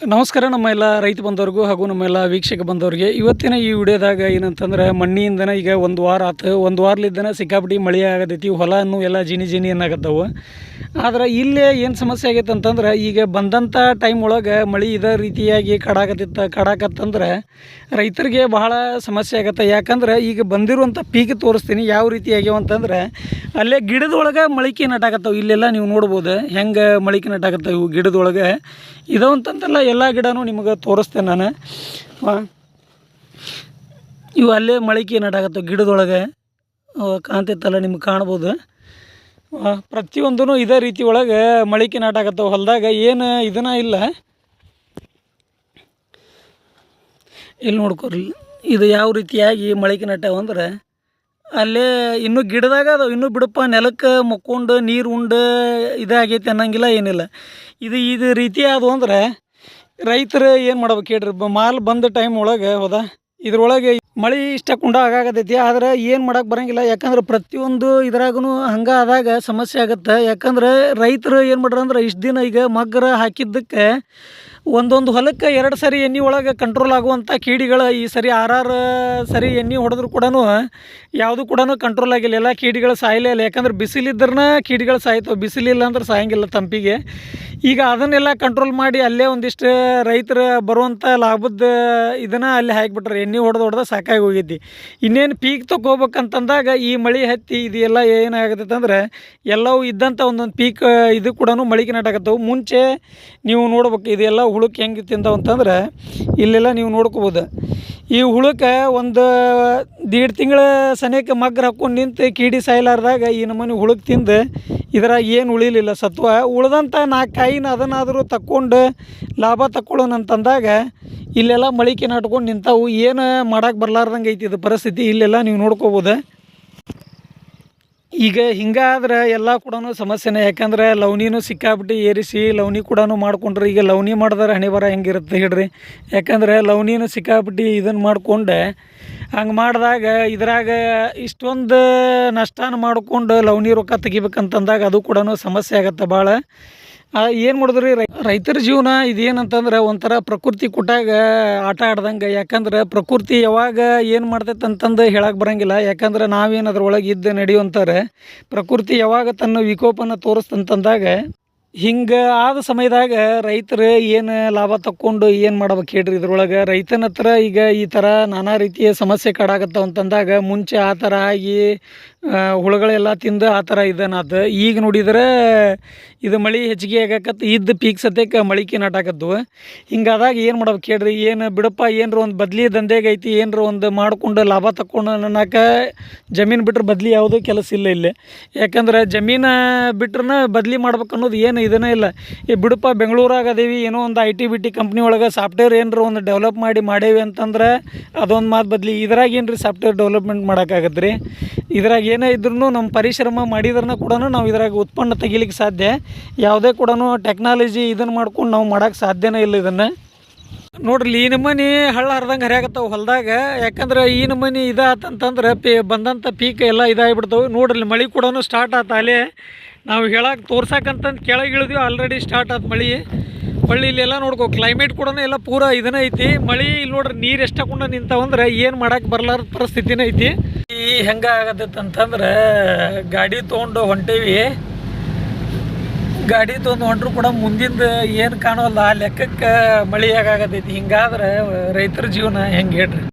ನಮಸ್ಕಾರ ನಮ್ಮ ಎಲ್ಲ ರೈತ ಬಂದವ್ರಿಗೂ ಹಾಗೂ ನಮ್ಮೆಲ್ಲ ವೀಕ್ಷಕ ಬಂದವ್ರಿಗೆ ಇವತ್ತಿನ ಈ ವಿಡಿಯೋದಾಗ ಏನಂತಂದ್ರೆ ಮಣ್ಣಿಯಿಂದನೇ ಈಗ ಒಂದು ವಾರ ಆತು. ಒಂದು ವಾರಲಿದ್ದನ ಸಿಕ್ಕಾಪಟ್ಟಿ ಮಳೆ ಆಗತೈತಿ, ಹೊಲನೂ ಎಲ್ಲ ಜಿನಿ ಏನಾಗತ್ತವು. ಆದ್ರೆ ಇಲ್ಲೇ ಏನು ಸಮಸ್ಯೆ ಆಗೈತೆ ಅಂತಂದ್ರೆ ಈಗ ಬಂದಂಥ ಟೈಮ್ ಒಳಗೆ ಮಳೆ ಇದೇ ರೀತಿಯಾಗಿ ಕಡಾಕತ್ತಂದ್ರೆ ರೈತರಿಗೆ ಬಹಳ ಸಮಸ್ಯೆ ಆಗತ್ತೆ. ಯಾಕಂದ್ರೆ ಈಗ ಬಂದಿರುವಂಥ ಪೀಕ್ ತೋರಿಸ್ತೀನಿ ಯಾವ ರೀತಿ ಆಗ್ಯಾವ ಅಂತಂದ್ರೆ ಅಲ್ಲೇ ಗಿಡದೊಳಗೆ ಮೊಳಕೆ ನಟಾಕತ್ತವು. ಇಲ್ಲೆಲ್ಲ ನೀವು ನೋಡ್ಬೋದು ಹೆಂಗೆ ಮೊಳಕೆ ನಟಾಕತ್ತವು ಇವು ಗಿಡದೊಳಗೆ ಇದಾವ ಅಂತಂತಲ್ಲ. ಎಲ್ಲ ಗಿಡನೂ ನಿಮಗೆ ತೋರಿಸ್ತೇನೆ ನಾನು. ಇವು ಅಲ್ಲೇ ಮೊಳಕೆ ನಟಾಕತ್ತವು ಗಿಡದೊಳಗೆ, ಕಾಣ್ತೈತಲ್ಲ ನಿಮ್ಗೆ ಕಾಣ್ಬೋದು. ಪ್ರತಿಯೊಂದೂ ಇದೇ ರೀತಿ ಒಳಗೆ ಮೊಳಕೆ ನಾಟಾಕತ್ತವು. ಹೊಲದಾಗ ಏನು ಇದನ್ನ ಇಲ್ಲ. ಇಲ್ಲಿ ನೋಡ್ಕೊರಿ ಇದು ಯಾವ ರೀತಿಯಾಗಿ ಮೊಳಕೆ ನಟ್ಟಾವ ಅಂದ್ರೆ ಅಲ್ಲೇ ಇನ್ನೂ ಗಿಡದಾಗ ಅದಾವೆ. ಇನ್ನೂ ಬಿಡಪ್ಪ ನೆಲಕ್ಕೆ ಮುಕ್ಕೊಂಡು ನೀರು ಉಂಡು ಇದಾಗೈತೆ ಅನ್ನಂಗಿಲ್ಲ, ಏನಿಲ್ಲ. ಇದು ರೀತಿ ಅದು ಅಂದ್ರೆ ರೈತರು ಏನು ಮಾಡ್ಬೇಕು ಹೇಳ್ರಿ, ಮಾಲ್ ಬಂದ ಟೈಮ್ ಒಳಗೆ ಹೋದ ಇದ್ರೊಳಗೆ ಮಳೆ ಇಷ್ಟ ಕುಂಡ ಆಗಾಕತ್ತೈತಿ. ಆದ್ರೆ ಏನು ಮಾಡೋಕೆ ಬರೋಂಗಿಲ್ಲ. ಯಾಕಂದ್ರೆ ಪ್ರತಿಯೊಂದು ಇದ್ರಾಗೂ ಹಂಗೆ ಆದಾಗ ಸಮಸ್ಯೆ ಆಗುತ್ತೆ. ಯಾಕಂದ್ರೆ ರೈತರು ಏನು ಮಾಡ್ರ ಅಂದ್ರೆ ಇಷ್ಟು ದಿನ ಈಗ ಮಗ್ಗರ ಹಾಕಿದ್ದಕ್ಕೆ ಒಂದೊಂದು ಹೊಲಕ್ಕೆ 2 ಸರಿ ಎಣ್ಣೆ ಒಳಗೆ ಕಂಟ್ರೋಲ್ ಆಗುವಂಥ ಕೀಡಿಗಳು ಈ ಸರಿ 6 ಸರಿ ಎಣ್ಣೆ ಹೊಡೆದ್ರು ಕೂಡ ಯಾವುದು ಕೂಡ ಕಂಟ್ರೋಲ್ ಆಗಿಲ್ಲ. ಎಲ್ಲ ಕೀಡಿಗಳು ಸಾಯಲೇ ಇಲ್ಲ. ಯಾಕಂದ್ರೆ ಬಿಸಿಲಿದ್ರನ್ನ ಕೀಡಿಗಳು ಸಾಯ್ತವೆ, ಬಿಸಿಲಿಲ್ಲ ಅಂದ್ರೆ ಸಾಯಂಗಿಲ್ಲ ತಂಪಿಗೆ. ಈಗ ಅದನ್ನೆಲ್ಲ ಕಂಟ್ರೋಲ್ ಮಾಡಿ ಅಲ್ಲೇ ಒಂದಿಷ್ಟು ರೈತರ ಬರುವಂಥ ಲಾಭದ ಇದನ್ನು ಅಲ್ಲಿ ಹಾಕಿಬಿಟ್ರೆ ಎಣ್ಣೆ ಹೊಡೆದು ಸಾಕಾಗಿ ಹೋಗೈತಿ. ಇನ್ನೇನು ಪೀಕ್ ತೊಗೋಬೇಕಂತಂದಾಗ ಈ ಮಳೆ ಹತ್ತಿ ಇದೆಲ್ಲ ಏನಾಗತ್ತೈತೆ ಅಂದ್ರೆ ಎಲ್ಲವೂ ಇದ್ದಂಥ ಒಂದೊಂದು ಪೀಕ್ ಇದು ಕೂಡ ಮೊಳಕೆ ನಾಟಾಕತ್ತವು. ಮುಂಚೆ ನೀವು ನೋಡ್ಬೇಕು ಇದೆಲ್ಲ ಹುಳಕ್ಕೆ ಹೆಂಗೆ ತಿಂದವು ಅಂತಂದ್ರೆ ಇಲ್ಲೆಲ್ಲ ನೀವು ನೋಡ್ಕೋಬೋದು. ಈ ಹುಳಕ್ಕೆ ಒಂದು 1.5 ತಿಂಗಳ ಸನೇಕ ಮಗ್ಗರು ಹಾಕ್ಕೊಂಡು ನಿಂತು ಕೀಡಿ ಸಾಯಲಾರ್ದಾಗ ಈ ನಮ್ಮನೆ ಹುಳಕ್ಕೆ ತಿಂದು ಇದ್ರಾಗ ಏನು ಉಳಿಲಿಲ್ಲ ಸತ್ವ. ಉಳ್ದಂಥ 4 ಕಾಯಿನ ಅದನ್ನಾದರೂ ತಕ್ಕೊಂಡು ಲಾಭ ತಕ್ಕೊಳ್ಳೋಣ ಅಂತಂದಾಗ ಇಲ್ಲೆಲ್ಲ ಮೊಳಕೆ ನಾಟ್ಕೊಂಡು ನಿಂತಾವು. ಏನು ಮಾಡೋಕೆ ಬರ್ಲಾರ್ದಂಗೆ ಐತಿ ಇದು ಪರಿಸ್ಥಿತಿ. ಇಲ್ಲೆಲ್ಲ ನೀವು ನೋಡ್ಕೋಬೋದು. ಈಗ ಹಿಂಗಾದ್ರೆ ಎಲ್ಲ ಕೂಡ ಸಮಸ್ಯೆನೇ. ಯಾಕಂದ್ರೆ ಲವಣಿನೂ ಸಿಕ್ಕಾಬಿಟ್ಟು ಏರಿಸಿ ಲವಣಿ ಕೂಡ ಮಾಡ್ಕೊಂಡ್ರೆ ಈಗ ಲವಣಿ ಮಾಡಿದ್ರೆ ಹಣೆ ಬರ ಹೆಂಗಿರುತ್ತೆ ಹೇಳ್ರಿ. ಯಾಕಂದ್ರೆ ಲವಣಿನೂ ಸಿಕ್ಕಾಬಿಟ್ಟು ಇದನ್ನು ಮಾಡಿಕೊಂಡೆ ಹಂಗೆ ಮಾಡಿದಾಗ ಇದ್ರಾಗ ಇಷ್ಟೊಂದು ನಷ್ಟನ ಮಾಡಿಕೊಂಡು ಲವಣಿ ರೊಕ್ಕ ತೆಗಿಬೇಕಂತಂದಾಗ ಅದು ಕೂಡ ಸಮಸ್ಯೆ ಆಗತ್ತೆ ಭಾಳ. ಏನು ಮಾಡಿದ್ರಿ ರೈತರ ಜೀವನ ಇದೇನಂತಂದ್ರೆ ಒಂಥರ ಪ್ರಕೃತಿ ಕೊಟ್ಟಾಗ ಆಟ ಆಡ್ದಂಗೆ. ಯಾಕಂದ್ರೆ ಪ್ರಕೃತಿ ಯಾವಾಗ ಏನು ಮಾಡ್ತೈತೆ ಅಂತಂದು ಹೇಳಕ್ಕೆ ಬರೋಂಗಿಲ್ಲ. ಯಾಕಂದ್ರೆ ನಾವೇನು ಅದ್ರೊಳಗೆ ಇದ್ದು ನಡೆಯುವಂತಾರೆ. ಪ್ರಕೃತಿ ಯಾವಾಗ ತನ್ನ ವಿಕೋಪನ ತೋರಿಸ್ತಂತಂದಾಗ ಹಿಂಗೆ ಆದ ಸಮಯದಾಗ ರೈತರು ಏನು ಲಾಭ ತಕ್ಕೊಂಡು ಏನು ಮಾಡ್ಬೇಕು ಹೇಳ್ರಿ. ಇದ್ರೊಳಗೆ ರೈತನ ಹತ್ರ ಈಗ ಈ ಥರ ನಾನಾ ರೀತಿಯ ಸಮಸ್ಯೆ ಕಾಡಾಕತ್ತಾವ ಅಂತಂದಾಗ ಮುಂಚೆ ಆ ಥರ ಆಗಿ ಹುಳುಗಳೆಲ್ಲ ತಿಂದು ಆ ಥರ ಇದನ್ನಾತು. ಈಗ ನೋಡಿದ್ರೆ ಇದು ಮಳೆ ಹೆಚ್ಚಿಗೆ ಆಗಾಕತ್ತು, ಇದ್ದ ಪೀಕ್ ಸದ್ಯಕ್ಕೆ ಮೊಳಕೆ ನಾಟಾಕತ್ತು. ಹಿಂಗಾದಾಗ ಏನು ಮಾಡ್ಬೇಕು ಹೇಳ್ರಿ. ಏನು ಬಿಡಪ್ಪ ಏನರ ಒಂದು ಬದ್ಲಿ ದಂಧೆಗೆ ಐತಿ, ಏನರ ಒಂದು ಮಾಡಿಕೊಂಡು ಲಾಭ ತಕ್ಕೊಂಡು ಅನ್ನೋಕೆ ಜಮೀನು ಬಿಟ್ರೆ ಬದ್ಲಿ ಯಾವುದೂ ಕೆಲಸ ಇಲ್ಲ ಇಲ್ಲಿ. ಯಾಕಂದ್ರೆ ಜಮೀನು ಬಿಟ್ರೆ ಬದ್ಲಿ ಮಾಡ್ಬೇಕು ಅನ್ನೋದು ಏನು ಇದನ್ನೇ ಇಲ್ಲ. ಈ ಬಿಡಪ್ಪ ಬೆಂಗಳೂರಾಗ ಅದೇವಿ, ಏನೋ ಒಂದು IT ಕಂಪ್ನಿ ಒಳಗೆ ಸಾಫ್ಟ್ವೇರ್ ಏನರ ಒಂದು ಡೆವಲಪ್ ಮಾಡೇವಿ ಅಂತಂದ್ರೆ ಅದೊಂದು ಮಾತು ಬದ್ಲಿ. ಇದ್ರಾಗ ಏನು ರೀ ಸಾಫ್ಟ್ವೇರ್ ಡೆವಲಪ್ಮೆಂಟ್ ಮಾಡೋಕ್ಕಾಗತ್ತೆ ರೀ. ಇದ್ರಾಗ ಏನೇ ಇದ್ರೂ ನಮ್ಮ ಪರಿಶ್ರಮ ಮಾಡಿದ್ರನ್ನ ಕೂಡ ನಾವು ಇದ್ರಾಗ ಉತ್ಪನ್ನ ತೆಗಿಲಿಕ್ಕೆ ಸಾಧ್ಯ. ಯಾವುದೇ ಕೂಡ ಟೆಕ್ನಾಲಜಿ ಇದನ್ನು ಮಾಡ್ಕೊಂಡು ನಾವು ಮಾಡೋಕ್ಕೆ ಸಾಧ್ಯನೇ ಇಲ್ಲ. ಇದನ್ನು ನೋಡ್ರಿ ಈ ನಮೂನಿ ಹಳ್ಳ ಹರಿದಂಗೆ ಹರಿಯಾಗತ್ತವು ಹೊಲದಾಗ. ಯಾಕಂದ್ರೆ ಈ ನಮೂನಿ ಇದಾತಂತಂದ್ರೆ ಬಂದಂಥ ಪೀಕ್ ಎಲ್ಲ ಇದಾಗಿಬಿಡ್ತಾವೆ. ನೋಡ್ರಿ ಮಳೆ ಕೂಡ ಸ್ಟಾರ್ಟ್ ಆತ. ಅಲ್ಲೇ ನಾವು ಹೇಳಕ್ಕೆ ತೋರ್ಸಕ್ಕಂತಂದು ಕೆಳಗೆ ಇಳಿದ್ವಿ, ಆಲ್ರೆಡಿ ಸ್ಟಾರ್ಟ್ ಆತು ಮಳೆ. ಹೊಳ್ಳಿ ಇಲ್ಲೆಲ್ಲ ನೋಡ್ಕೋ ಕ್ಲೈಮೇಟ್ ಕೂಡ ಎಲ್ಲ ಪೂರ ಇದನ್ನ ಐತಿ. ಮಳೆ ಇಲ್ಲಿ ನೋಡ್ರಿ ನೀರು ಎಷ್ಟಾಕೊಂಡ ನಿಂತಾವಂದ್ರೆ ಏನು ಮಾಡೋಕೆ ಬರ್ಲಾರ್ದ ಪರಿಸ್ಥಿತಿನೇ ಐತಿ. ಈ ಹೆಂಗೆ ಆಗತ್ತೈತೆ ಅಂತಂದ್ರೆ ಗಾಡಿ ತೊಗೊಂಡು ಹೊಂಟೇವಿ. ಗಾಡಿ ತೊಗೊಂಡು ಹೊಂಟ್ರು ಕೂಡ ಮುಂದಿಂದ ಏನು ಕಾಣೋಲ್ಲ ಆ ಲೆಕ್ಕಕ್ಕೆ ಮಳೆ ಆಗಾಗತ್ತೈತಿ. ಹಿಂಗಾದ್ರೆ ರೈತರ ಜೀವನ ಹೆಂಗೆ ಹೇಳ್ರಿ.